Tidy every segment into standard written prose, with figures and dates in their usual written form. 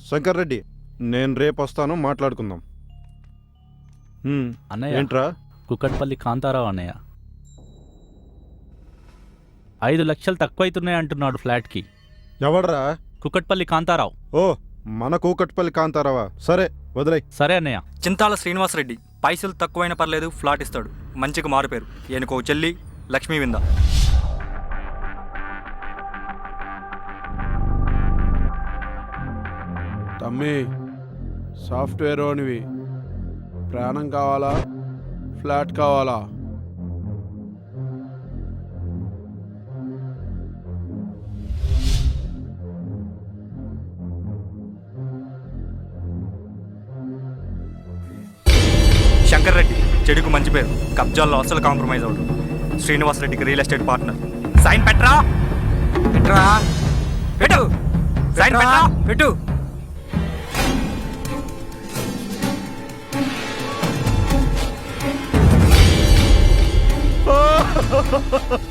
శంకర్ రెడ్డి, నేను రేపు వస్తాను, మాట్లాడుకుందాం. అన్నయ్య, ఏంట్రా? కుక్కట్పల్లి కాంతారావు అన్నయ్య. 5 లక్షలు తక్కువైతున్నాయి అంటున్నాడు ఫ్లాట్కి. ఎవడ్రా? కుక్కట్పల్లి కాంతారావు. ఓ, మన కూకట్పల్లి కాంతారావా? సరే, వదిలే. సరే అన్నయ్య. చింతాల శ్రీనివాసరెడ్డి పైసలు తక్కువైనా పర్లేదు, ఫ్లాట్ ఇస్తాడు. మంచిగా మారుపేరు. ఈయనకో చెల్లి లక్ష్మీ వింద. తమ్మి, సాఫ్ట్వేర్ ఓనివి, ప్రాణం కావాలా ఫ్లాట్ కావాలా? శంకర్ రెడ్డి చెడుకు మంచి పేరు. కబ్జాల్లో అసలు కాంప్రమైజ్ అవడు. శ్రీనివాసరెడ్డికి రియల్ ఎస్టేట్ పార్ట్నర్. సైన్ పెట్టరా, పెట్టరా, పెట్టు, సైన్ పెట్టరా, పెట్టు.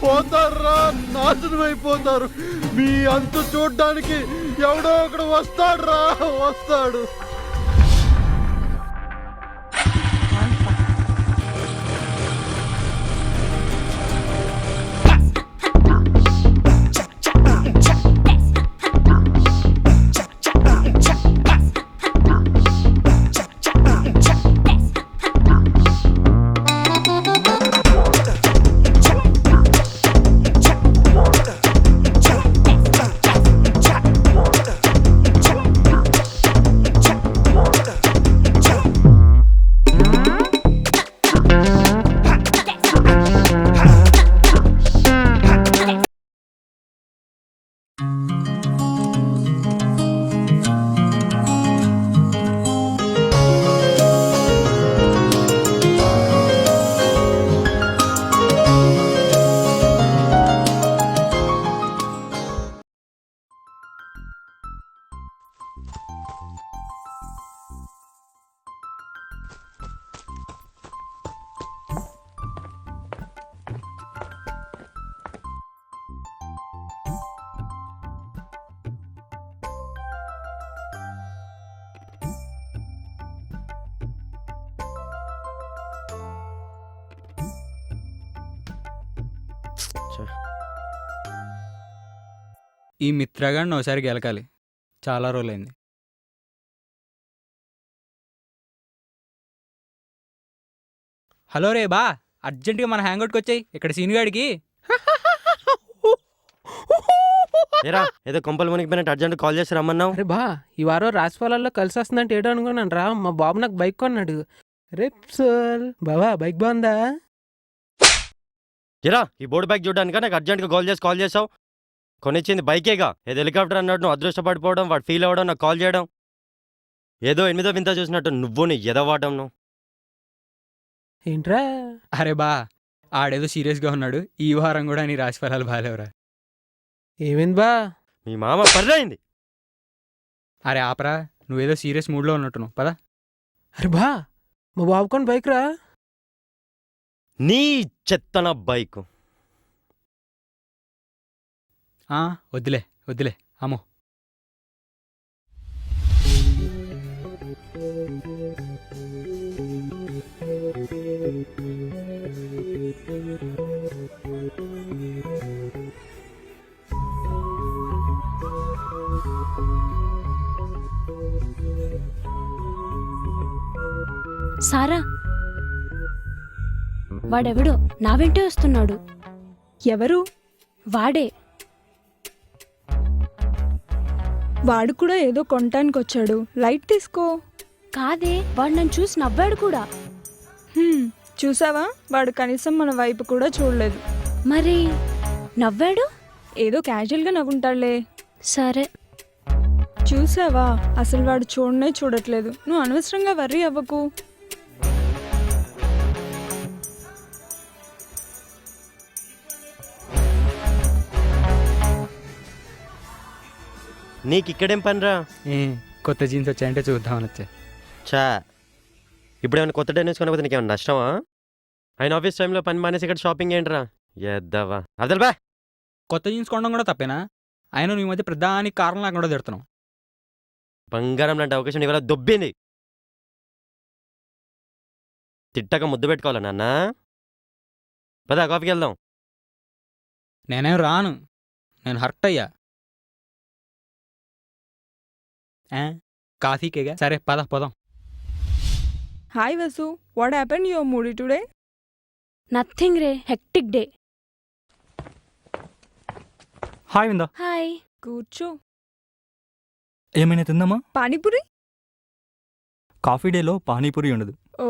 పోతారా, నాశనం అయిపోతారు. మీ అంతు చూడ్డానికి ఎవడో ఒకడు వస్తాడు. ఈ మిత్రగాడిని ఒకసారి గెలకాలి. చాలా రోజులైంది. హలో రే బా, అర్జెంటుగా మన హ్యాంగ్అవుట్కి వచ్చాయి. ఇక్కడ సీనుగాడికి ఏరా ఏదో కొంపలు మునిగిపోయినట్టు అర్జెంట్ కాల్ చేసి రమ్మన్నావు. అరే బా, ఈ వారం రాశి ఫలాల్లో కలిసి వస్తుందంటే ఏటో అనుకున్నాను రా. మా బాబు నాకు బైక్ కొన్నాడు. రేప్సల్ బాబా, బైక్ బాగుందా? ఏరా ఈ బోర్డు బ్యాగ్ చూడడానికి నాకు అర్జెంట్గా కాల్ చేసావు. కొనిచ్చింది బైకేగా. ఏదో హెలికాప్టర్ అన్నట్టు నువ్వు అదృష్టపడిపోవడం, వాడు ఫీల్ అవ్వడం, నాకు కాల్ చేయడం, ఏదో 8వ వింత చూసినట్టు నువ్వు నీ ఎదవాటం నువ్వు. ఏంట్రా? అరే బా, ఆడేదో సీరియస్గా ఉన్నాడు. ఈ వారం కూడా నీ రాశి ఫలాలు బాగాలేవురా. ఏమైంది బా? మీ మామ పర్రైంది. అరే ఆపరా, నువ్వేదో సీరియస్ మూడ్లో ఉన్నట్టున్నావు. పదా. అరే బా, మా బాబు కొని బైక్ రా. నీ చెత్తన బైక్. వద్దులే వద్దులే అమ్మో. సారా, వాడెవడో నా వెంటే వస్తున్నాడు. ఎవరు? వాడే. వాడు కూడా ఏదో కొనటానికి వచ్చాడు. లైట్ తీసుకో. కాదే, వాడు నన్ను చూసి నవ్వాడు కూడా. చూసావా, వాడు కనీసం మన వైపు కూడా చూడలేదు. మరి నవ్వాడు? ఏదో క్యాజువల్గా నవ్వుంటాడులే. సరే. చూసావా, అసలు వాడు చూడనే చూడట్లేదు. నువ్వు అనవసరంగా వర్రీ అవ్వకు. నీకు ఇక్కడేం పనిరా? కొత్త జీన్స్ వచ్చాయంటే చూద్దామని వచ్చా. చా, ఇప్పుడేమైనా కొత్త టెన్నిస్ కొనకపోతే నీకేమైనా నష్టమా? ఆయన ఆఫీస్ టైంలో పని మానేసి ఇక్కడ షాపింగ్ ఏంట్రా? ఎద్దవా అదల్ బా. కొత్త జీన్స్ కొనడం కూడా తప్పేనా? ఆయన నువ్వు ఈ మధ్య ప్రధానికి కారణం లేకుండా తిడుతున్నావు. బంగారం లాంటి అవకాశం ఇవాళ దొబ్బింది. తిట్టక ముద్దు పెట్టుకోవాలా నాన్న? పద కాఫీకి వెళ్దాం. నేనేం రాను, నేను హర్ట్ అయ్యా. కాఫీకేగా, సరే పద పోదాం. Hi Vasu, what happen your moody today? Nothing రే, hectic day. Hi Vinda, hi. కూర్చో. ఏమైనా తిందామా? పానీపూరి? కాఫీ డేలో పానీపూరి ఉండదు, ఓ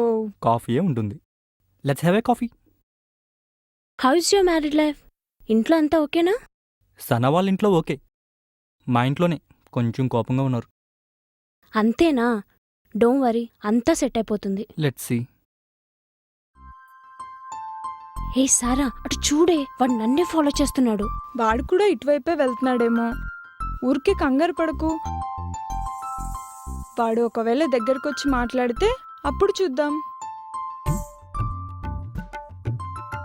కాఫీయే ఉంటుంది. Let's have a coffee. How is your married life? ఇంట్లో అంతా ఓకేనా? సన వాళ్ళ ఇంట్లో ఓకే, మా ఇంట్లోనే కొంచెం కోపంగా ఉన్నారు. అంతేనా? డోంట్ వరీ, అంతా సెట్ అయిపోతుంది. Let's see. ఏ సారా, అటు చూడే, వాడు నన్నే ఫాలో చేస్తున్నాడు. వాడు కూడా ఇటువైపే వెళ్తున్నాడేమో. ఊరికే కంగారు పడకు. వాడు ఒకవేళ దగ్గరకు వచ్చి మాట్లాడితే అప్పుడు చూద్దాం.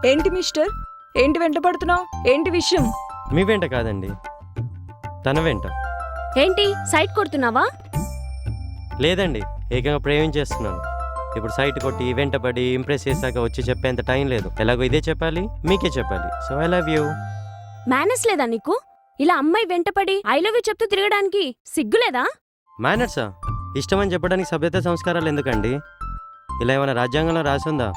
ఏంటి మిస్టర్, ఏంటి వెంట పడుతున్నావు? ఏంటి విషయం? మీ వెంట కాదండి, తన వెంట. ఏంటి సైట్ కొడుతున్నావా? లేదండి, ఏకంగా ప్రేమించేస్తున్నాను. ఇప్పుడు సైట్ కొట్టి వెంట పడి ఇంప్రెస్ చేశాక వచ్చి చెప్పేంత టైం లేదు. ఎలాగో ఇదే చెప్పాలి, మీకే చెప్పాలి. So I love you. Manners లేదా నీకు? ఇలా అమ్మాయి వెంటపడి ఐ లవ్ యూ చెప్తూ తిరగడానికి సిగ్గులేదా? మేనర్సా? ఇష్టమని చెప్పడానికి సభ్యత సంస్కారాలు ఎందుకండి? ఇలా ఏమైనా రాజ్యాంగంలో రాసిందా?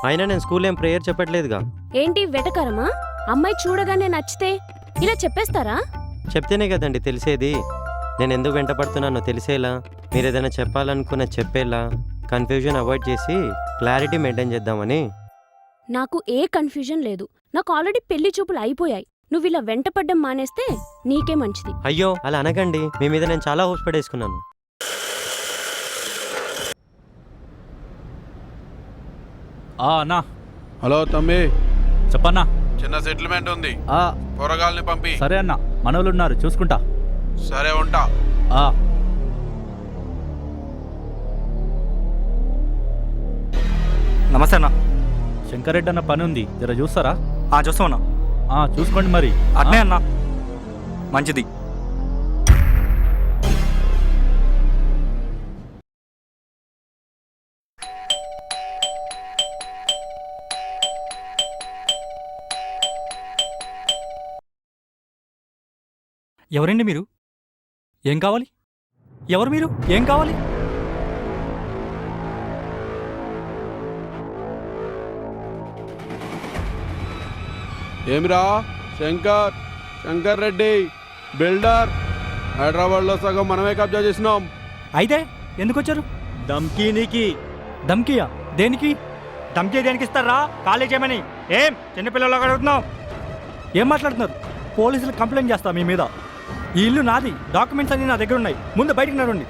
అయినా నేను స్కూల్లో ఏం ప్రేయర్ చెప్పట్లేదుగా. ఏంటి వెటకరమా? అమ్మాయి చూడగానే నచ్చితే ఇలా చెప్పేస్తారా? చెప్తేనే కదండి తెలిసేది. నేను ఎందుకు వెంట పడుతున్నానో తెలిసేలా, మీరు ఏదైనా చెప్పాలనుకున్న చెప్పేలా, కన్ఫ్యూజన్ అవాయిడ్ చేసి క్లారిటీ మెయింటైన్ చేద్దామని. నాకు ఏ కన్ఫ్యూజన్ లేదు. నాకు ఆల్రెడీ పెళ్లి చూపులు అయిపోయాయి. నువ్వు ఇలా వెంటపడ్డం మానేస్తే నీకే మంచిది. అయ్యో అలా అనకండి, మీ మీద నేను చాలా హోప్స్ పడేసుకున్నాను. అన్నా. హలో తమ్మి, చెప్పన్నా. చిన్న సెటిల్మెంట్ ఉంది, కూరగాయల్ని పంపి. సరే అన్న, మనోళ్ళు ఉన్నారు, చూసుకుంటా. సరే ఉంటా. నమస్తే అన్న. శంకరెడ్డి అన్న పని ఉంది, జర చూస్తారా? చూస్తామన్నా. చూసుకోండి మరి. అట్నే అన్నా, మంచిది. ఎవరండి మీరు? ఏం కావాలి? ఎవరు మీరు? ఏం కావాలి? ఏమిరా శంకర్ రెడ్డి బిల్డర్. హైదరాబాద్లో సగం మనమే కబ్జా చేసినాం. అయితే ఎందుకు వచ్చారు? ధమ్కీనికి. ధమ్కియా? దేనికి? ధమ్కీ దేనికి ఇస్తారా? కాలేజ్ ఏమని? ఏం చిన్నపిల్లలు అడుగుతున్నావు? ఏం మాట్లాడుతున్నారు? పోలీసులు కంప్లైంట్ చేస్తా మీ మీద. ఈ ఇల్లు నాది, డాక్యుమెంట్స్ అన్ని నా దగ్గర ఉన్నాయి. ముందు బయటికి నడండి.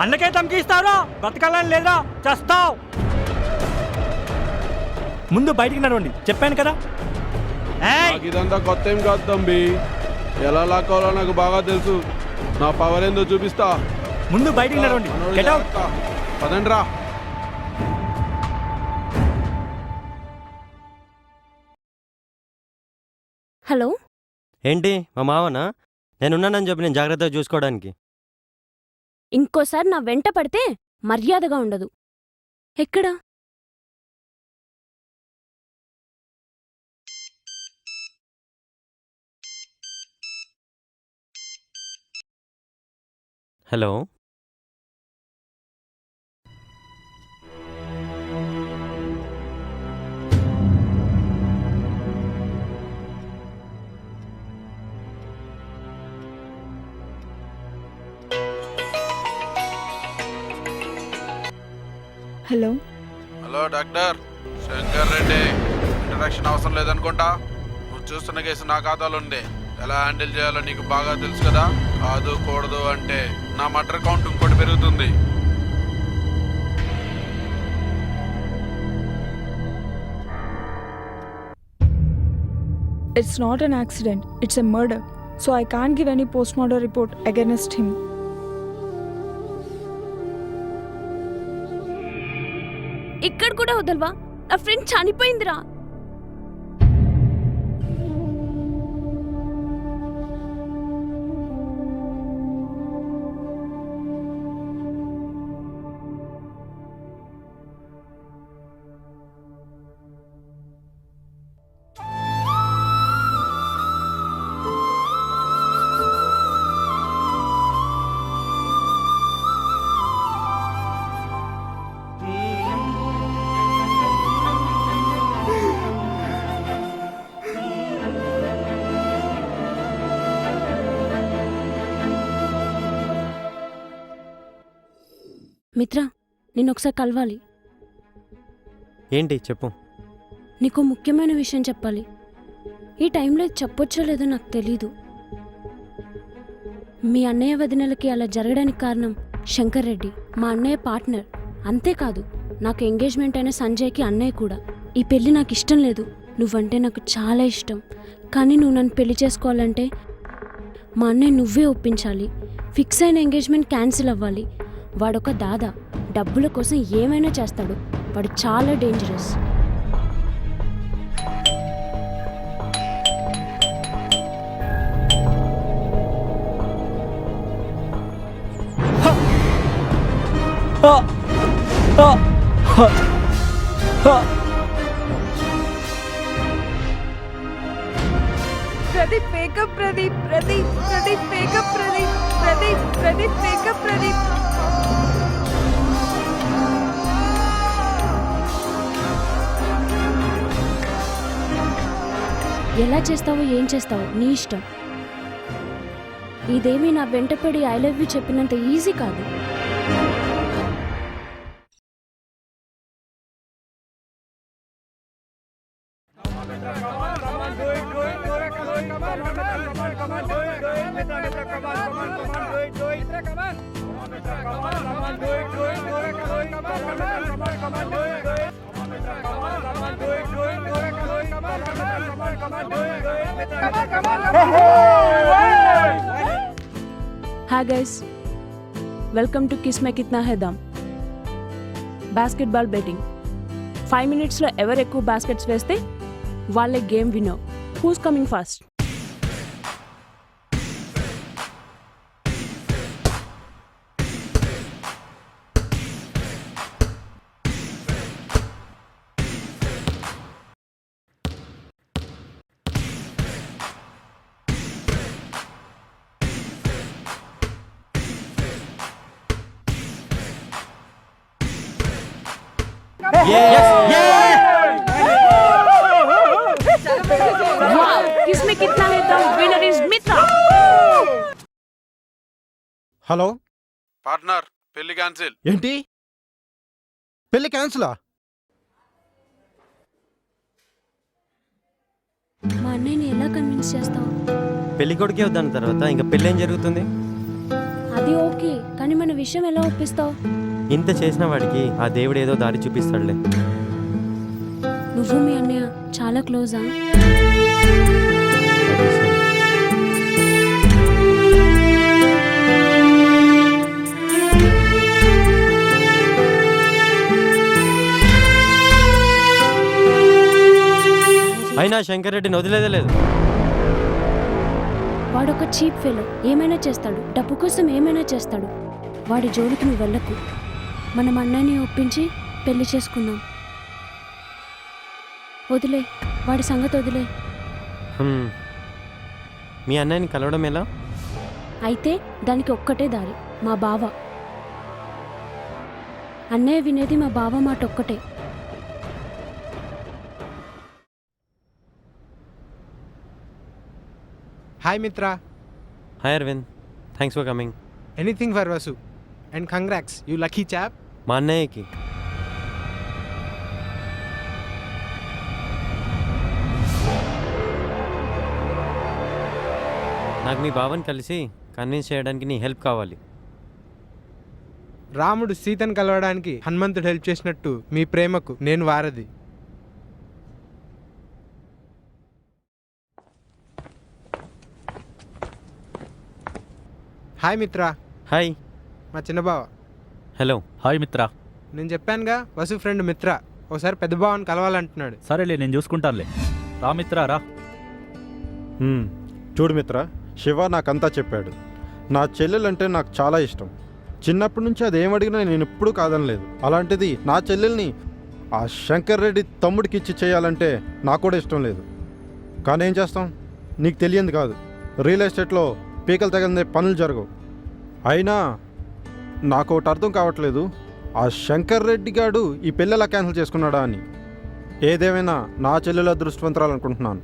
అందుకే ధమ్కీ ఇస్తారా? బ్రతకాలని లేదా? చేస్తావు. ముందు బయటికి నడవండి, చెప్పాను కదా. నాకు ఇదంతా కొత్త ఏం కాదు తంబి, ఎలా లాక్కోవాలో నాకు బాగా తెలుసు. నా పవర్ ఏందో చూపిస్తా. ముందు బయటికి నడవండి. Get out. పదండ్రా. హలో. ఏంటి మా మావనా? నేనున్నానని చెప్పి నేను జాగ్రత్తగా చూసుకోవడానికి. ఇంకోసారి నా వెంట పడితే మర్యాదగా ఉండదు. ఎక్కడా? Hello. Hello. Hello doctor Shankar Reddy. Introduction అవసరం లేదనుకుంటా. నువ్వు చూస్తున్న కేసు నా ఖాతాలో ఉంది. ఎలా హ్యాండిల్ చేయాలో నీకు బాగా తెలుసు కదా. కాదు కూడదు అంటే నా మర్డర్ కౌంట్ ఇంకోటి పెరుగుతుంది. It's not an accident, it's a murder. So I can't give any postmortem report against him. ఇక్కడ కూడా వదలవా? నా ఫ్రెండ్ చనిపోయిందిరా. మిత్ర నిన్ను ఒకసారి కలవాలి. ఏంటి చెప్పు. నీకు ముఖ్యమైన విషయం చెప్పాలి. ఈ టైంలో ఇది చెప్పొచ్చో లేదో నాకు తెలీదు. మీ అన్నయ్య వదినలకి అలా జరగడానికి కారణం శంకర్ రెడ్డి, మా అన్నయ్య పార్ట్నర్. అంతేకాదు నాకు ఎంగేజ్మెంట్ అయిన సంజయ్కి అన్నయ్య కూడా. ఈ పెళ్ళి నాకు ఇష్టం లేదు. నువ్వంటే నాకు చాలా ఇష్టం. కానీ నువ్వు నన్ను పెళ్లి చేసుకోవాలంటే మా అన్నయ్య నువ్వే ఒప్పించాలి. ఫిక్స్ అయిన ఎంగేజ్మెంట్ క్యాన్సిల్ అవ్వాలి. వాడొక దాదా, డబ్బుల కోసం ఏమైనా చేస్తాడు. వాడు చాలా dangerous. Pradeep makeup Pradeep, Pradeep Pradeep makeup Pradeep, Pradeep Pradeep makeup Pradeep. ఎలా చేస్తావో ఏం చేస్తావో నీ ఇష్టం. ఇదేమీ నా వెంటపడి ఐ లవ్ యూ చెప్పినంత ఈజీ కాదు. Hi guys, welcome to Kis Mein Kitna Hai Dum basketball betting. 5 minutesలో ఎవరు ఎక్కువ బాస్కెట్స్ వేస్తే వాళ్ళే game winner. Who's coming fast? Wow! किसमें कितना है दम? Winner is Mitra. Hello partner పెళ్లి క్యాన్సిల్. ఏంటి పెళ్లి క్యాన్సిలా? మా అన్నయ్యని ఎలా కన్విన్స్ చేస్తావు? పెళ్లి కొడుకే వద్దాని తర్వాత ఇంకా పెళ్ళి ఏం జరుగుతుంది? అది ఓకే, కానీ మన విషయం ఎలా ఒప్పిస్తావు? ఇంత చేసిన వాడికి ఆ దేవుడు ఏదో దారి చూపిస్తాడులే. నువ్వు మీ అన్నయ్య చాలా క్లోజా? అయినా శంకర్ రెడ్డిని వదిలేదే లేదు. వాడొక చీప్ ఫెలో, ఏమైనా చేస్తాడు, డబ్బు కోసం ఏమైనా చేస్తాడు. వాడి జోలికి నువ్వు వెళ్ళకు. మనం అన్నయ్యని ఒప్పించి పెళ్లి చేసుకుందాం. వదిలే, వాడి సంగతి వదిలే. మీ అన్నయ్యని కలవడం ఎలా? అయితే దానికి ఒక్కటే దారి, మా బావ. అన్నయ్య వినేది మా బావ మాట ఒక్కటే. Hi Mitra. Hi Aravind, thanks for coming. Anything for Vasu and congrats, you lucky chap. మా అన్నయ్యకి నాకు మీ బావని కలిసి కన్విన్స్ చేయడానికి నీ హెల్ప్ కావాలి. రాముడు సీతను కలవడానికి హనుమంతుడు హెల్ప్ చేసినట్టు మీ ప్రేమకు నేను వారధి. హాయ్ మిత్ర. హాయ్. మా చిన్నబావ. హలో. హాయ్ మిత్ర. నేను చెప్పానుగా వసు ఫ్రెండ్ మిత్ర ఒకసారి పెద్ద బావని కలవాలంటున్నాడు. సరేలే, నేను చూసుకుంటానులే. రా మిత్ర రా. చూడు మిత్ర, శివ నాకంతా చెప్పాడు. నా చెల్లెలంటే నాకు చాలా ఇష్టం. చిన్నప్పటి నుంచి అది ఏమడిగినా నేను ఎప్పుడూ కాదనలేదు. అలాంటిది నా చెల్లెల్ని ఆ శంకర్ రెడ్డి తమ్ముడికి ఇచ్చి చేయాలంటే నాకు కూడా ఇష్టం లేదు. కానీ ఏం చేస్తాం, నీకు తెలియంది కాదు, రియల్ ఎస్టేట్లో పీకలు తగిలిందే పనులు జరగవు. అయినా నాకు ఒకటి అర్థం కావట్లేదు, ఆ శంకర్ రెడ్డి గాడు ఈ పెళ్ళి ఎలా క్యాన్సిల్ చేసుకున్నాడా అని. ఏదేమైనా నా చెల్లెల అదృష్టవంతరాలు అనుకుంటున్నాను.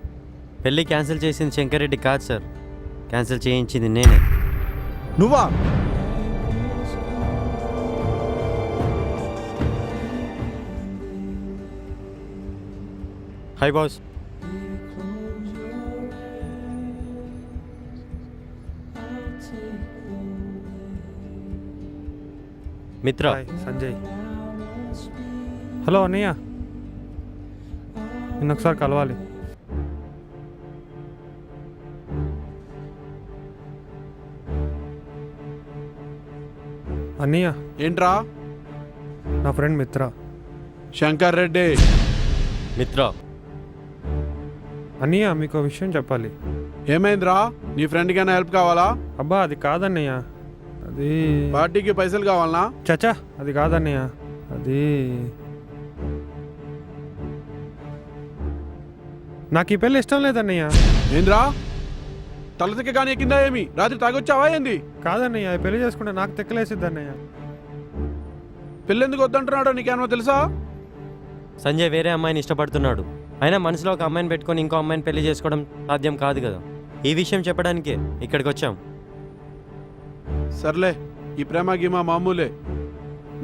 పెళ్ళి క్యాన్సిల్ చేసింది శంకర్ రెడ్డి కాదు సార్, క్యాన్సిల్ చేయించింది నేనే. నువ్వా? Hi boss. మిత్ర. సంజయ్. హలో అన్నయ్య, నిన్న ఒకసారి కలవాలి. అన్నయ్య, ఏంట్రా? నా ఫ్రెండ్ మిత్ర. శంకర్ రెడ్డి. మిత్ర. అన్నయ్య, మీకు ఒక విషయం చెప్పాలి. ఏమైందిరా? నీ ఫ్రెండ్కైనా హెల్ప్ కావాలా? అబ్బా అది కాదన్నయ్య, అది పార్టీకి పైసలు కావాలనా? చచా అది కాదన్నయ్య, అది నాకు ఈ పెళ్ళి ఇష్టం లేదన్నయ్య. ఏంద్రా? తలతిక్క కానీ ఎక్కిందా ఏమి? రాత్రి తాగొచ్చావా ఏంది? కాదన్నయ్య, ఈ పెళ్లి చేసుకుంటే నాకు తెక్కలేసిద్ది అన్నయ్య. పెళ్ళెందుకు వద్దంటున్నాడో నీకేమో తెలుసా? సంజయ్ వేరే అమ్మాయిని ఇష్టపడుతున్నాడు. అయినా మనసులో ఒక అమ్మాయిని పెట్టుకొని ఇంకో అమ్మాయిని పెళ్లి చేసుకోవడం సాధ్యం కాదు కదా. ఈ విషయం చెప్పడానికే ఇక్కడికి వచ్చాం. సర్లే, ఈ ప్రేమ గీమా మామూలే.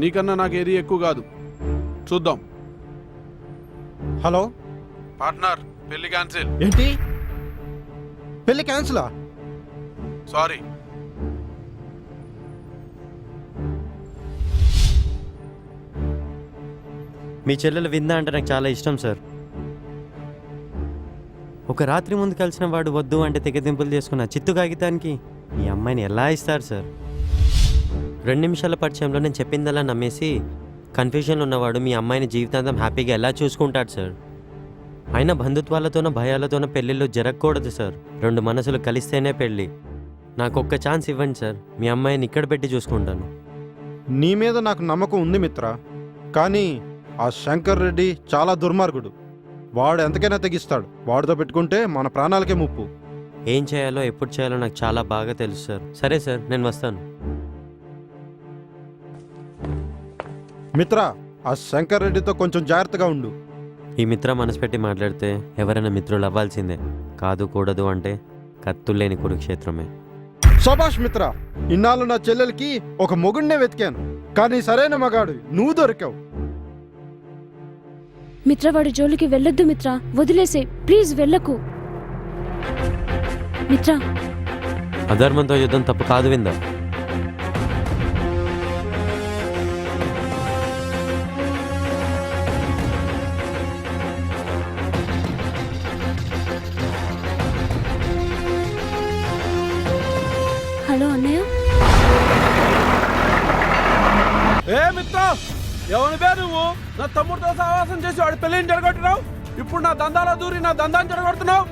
నీకన్నా నాకు ఏది ఎక్కువ కాదు. చూద్దాం. హలో పార్ట్నర్, పెళ్లి క్యాన్సిల్. ఏంటి? పెళ్ళి క్యాన్సిలా? సారీ. మీ చెల్లెలు విందా అంటే నాకు చాలా ఇష్టం సార్. ఒక రాత్రి ముందు కలిసిన వాడు వద్దు అంటే తెగదింపులు చేసుకున్న చిత్తు కాగితానికి ఈ అమ్మాయిని ఎలా ఇస్తారు సార్? 2 నిమిషాల పరిచయంలో నేను చెప్పిందలా నమ్మేసి కన్ఫ్యూజన్లో ఉన్నవాడు మీ అమ్మాయిని జీవితాంతం హ్యాపీగా ఎలా చూసుకుంటాడు సార్? అయినా బంధుత్వాలతోనో భయాలతోనో పెళ్ళిళ్ళు జరగకూడదు సార్. 2 మనసులు కలిస్తేనే పెళ్ళి. నాకు ఒక్క ఛాన్స్ ఇవ్వండి సార్, మీ అమ్మాయిని ఇక్కడ పెట్టి చూసుకుంటాను. నీ మీద నాకు నమ్మకం ఉంది మిత్ర, కానీ ఆ శంకర్ రెడ్డి చాలా దుర్మార్గుడు. వాడు ఎంతకైనా తెగిస్తాడు. వాడితో పెట్టుకుంటే మన ప్రాణాలకే ముప్పు. ఏం చేయాలో ఎప్పుడు చేయాలో నాకు చాలా బాగా తెలుసు సార్. సరే సార్, నేను వస్తాను. మిత్ర, ఆ శంకర్ రెడ్డితో కొంచెం జాగ్రత్తగా ఉండు. ఈ మిత్ర మనసు పెట్టి మాట్లాడితే ఎవరైనా మిత్రులు అవ్వాల్సిందే. కాదు కూడదు అంటే కత్తుల్లేని కురుక్షేత్రమే. శభాష్ మిత్ర, ఇన్నాళ్ళు నా చెల్లెలకి ఒక మొగుడినే వెతికాను, కానీ సరైన మగాడు నువ్వు దొరికావు. మిత్ర, వాడి జోలికి వెళ్ళొద్దు మిత్ర, వదిలేసే, ప్లీజ్ వెళ్ళకు మిత్ర. అధర్మంతో యుద్ధం తప్పు కాదు విందా. హలో అన్నయ్య. ఏ మిత్ర, ఎవరి పేరు నువ్వు? నా తమ్ముడితో సహవాసం చేసి వాడి పెళ్ళిని జరగొట్టినావు. ఇప్పుడు నా దందాలో దూరి నా దందాన్ని జరగొడుతున్నావు.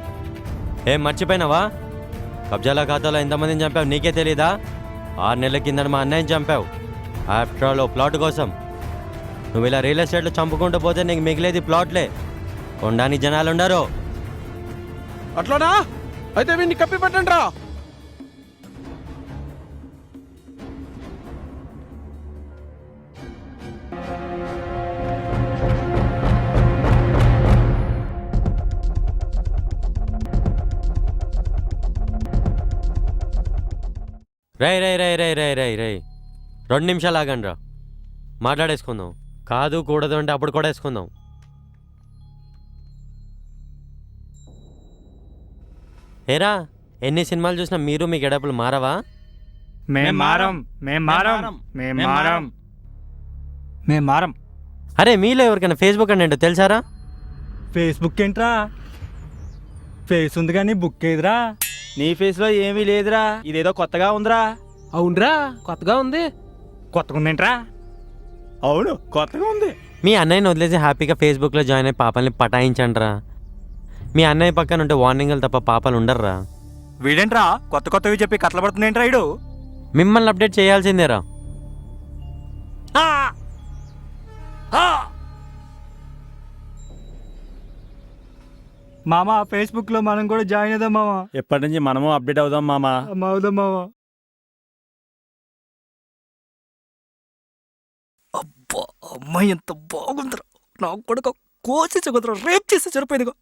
ఏం మర్చిపోయినావా? కబ్జాల ఖాతాలో ఎంతమందిని చంపావు నీకే తెలీదా? 6 నెలల కింద మా అన్నయ్యని చంపావు. ఆఫ్టర్ ఆల్ ప్లాట్ కోసం. నువ్వు ఇలా రియల్ ఎస్టేట్లో చంపుకుంటూ పోతే నీకు మిగిలేది ప్లాట్లే. కొనడానికి జనాలు ఉండరు. అట్లానా? అయితే వీడిని కప్పి పెట్టండి రా. రై రై రై రై రై రై రై 2 నిమిషాలు ఆగండి రా, మాట్లాడేసుకుందాం. కాదు కూడదు అంటే అప్పుడు కూడా వేసుకుందాం. ఏరా, ఎన్ని సినిమాలు చూసినా మీరు మీ గెడపులు మారవా? అరే మీలో ఎవరికైనా ఫేస్బుక్ అంటే ఏంటో తెలుసారా? ఫేస్బుక్ ఏంట్రా? ఫేస్ ఉంది కానీ బుక్ ఏదిరా? నీ ఫేస్లో ఏమీ లేదురా, ఇదేదో కొత్తగా ఉందిరా. అవునరా, కొత్తగా ఉంది. కొత్తగా ఉందేంట్రా? అవును, కొత్తగా ఉంది. మీ అన్నయ్యని వదిలేసి హ్యాపీగా ఫేస్బుక్లో జాయిన్ అయ్యి పాపల్ని పటాయించండిరా. మీ అన్నయ్య పక్కన ఉంటే వార్నింగ్లు తప్ప పాపాలు ఉండర్రా. వీడేంట్రా కొత్త కొత్తవి చెప్పి కట్లబడుతుందేంట్రా ఇడు? మిమ్మల్ని అప్డేట్ చేయాల్సిందేరా. మామా, ఫేస్బుక్ లో మనం కూడా జాయిన్ అవుదాం మామా. ఎప్పటి నుంచి మనము అప్డేట్ అవుదాం మామా. అవుదాం మామా. అబ్బా, అమ్మాయి ఎంత బాగుందిరా. నాకు కూడా కోసి చదువుతురా, రేప్ చేస్తే సరిపోయిందిగా.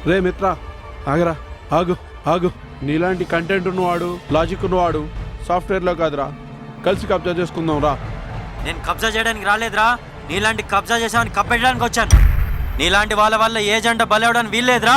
రే మిత్ర ఆగరా, ఆగు ఆగు. నీలాంటి కంటెంట్ ఉన్నవాడు, లాజిక్ ఉన్నవాడు సాఫ్ట్వేర్లో కాదురా, కలిసి కబ్జా చేసుకుందాం రా. నేను కబ్జా చేయడానికి రాలేదురా, నీలాంటి కబ్జా చేసామని కప్పెట్టడానికి వచ్చాను. నీలాంటి వాళ్ళ వల్ల ఏజెంట్ బలవడానికి వీల్లేదురా.